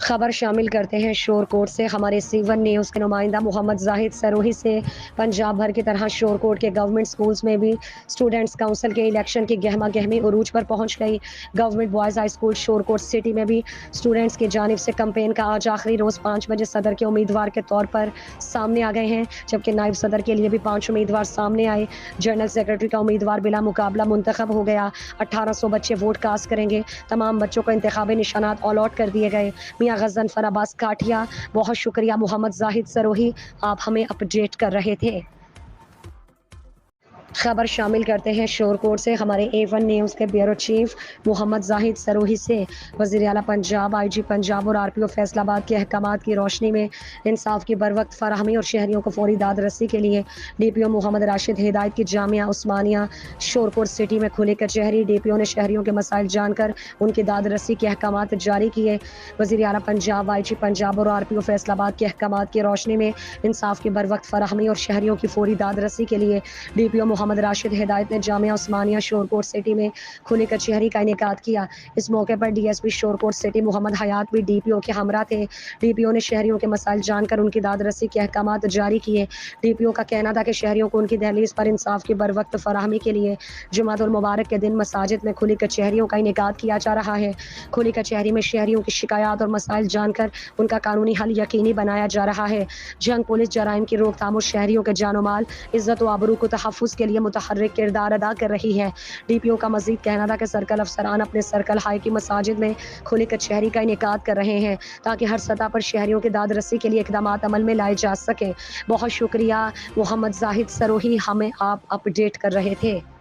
खबर शामिल करते हैं शोर कोट से। हमारे C1 न्यूज़ के नुमाइंदा मोहम्मद जाहिद सरोही से पंजाब भर की तरह शोर कोट के गवर्नमेंट स्कूल्स में भी स्टूडेंट्स काउंसिल के इलेक्शन की गहमा गहमी उरूज पर पहुंच गई। गवर्नमेंट बॉयज़ हाई स्कूल शोर कोट सिटी में भी स्टूडेंट्स की जानिब से कैंपेन का आज आखिरी रोज़ 5 बजे सदर के उम्मीदवार के तौर पर सामने आ गए हैं, जबकि नायब सदर के लिए भी 5 उम्मीदवार सामने आए। जनरल सेक्रेटरी का उम्मीदवार बिला मुकाबला मुंतखब हो गया। 1800 बच्चे वोट कास्ट करेंगे। तमाम बच्चों को इंतखाबी निशानात अलॉट कर दिए गए। मियां गज़नफ़र अब्बास काठिया, बहुत शुक्रिया मोहम्मद जाहिद सरोही, आप हमें अपडेट कर रहे थे। खबर शामिल करते हैं शोर कोट से। हमारे A1 न्यूज़ के ब्यूरो चीफ मोहम्मद जाहिद सरोही से वज़ीर आला पंजाब, IG पंजाब और RPO फैसलाबाद के अहकामात की रोशनी में इंसाफ की बरवक्त फराहमी और शहरियों को फौरी दाद रसी के लिए DPO मोहम्मद राशिद हिदायत की जामिया उस्मानिया शोर कोट सिटी में खुली कचहरी। DPO ने शहरियों के मसाइल जानकर उनकी दाद रसी के अहकामात जारी किए। वज़ीर आला पंजाब, IG पंजाब और RPO फैसलाबाद के अहकामात की रोशनी में इंसाफ की बरवक्त फराहमी और शहरियों की फौरी दाद रसी के लिए DPO मोहम्मद राशिद हिदायत ने जामिया उस्मानिया शोर कोट सिटी में खुली कचहरी का इनेकाद किया। इस मौके पर DSP शोर कोट सिटी मोहम्मद हयात भी DPO के हमरा थे। DPO ने शहरियों के मसाइल जानकर उनकी दाद रसी के अहकामात जारी किए। DPO का कहना था कि शहरियों को उनकी दहलीज पर इंसाफ की बरवक्त फराहमी के लिए जुमातुल मुबारक के दिन मसाजिद में खुली कचहरियों का इनेकाद किया जा रहा है। खुली कचहरी में शहरियों की शिकायत और मसाइल जानकर उनका कानूनी हल यकीनी बनाया जा रहा है। जंग पुलिस जराइम की रोकथाम और शहरियों के जानो माल, इज्जत व आबरू को तहफ़्फ़ुज़ के लिए मुतहर्रिक किरदार अदा कर रही है। DPO का मज़ीद कहना था कि सर्कल अफसरान अपने सर्कल हाई की मसाजिद में खुली कचहरी का इनेकाद कर रहे हैं ताकि हर सतह पर शहरियों की दाद रसी के लिए इक़दामात अमल में लाए जा सकें। बहुत शुक्रिया मोहम्मद जाहिद सरोही, हमें आप अपडेट कर रहे थे।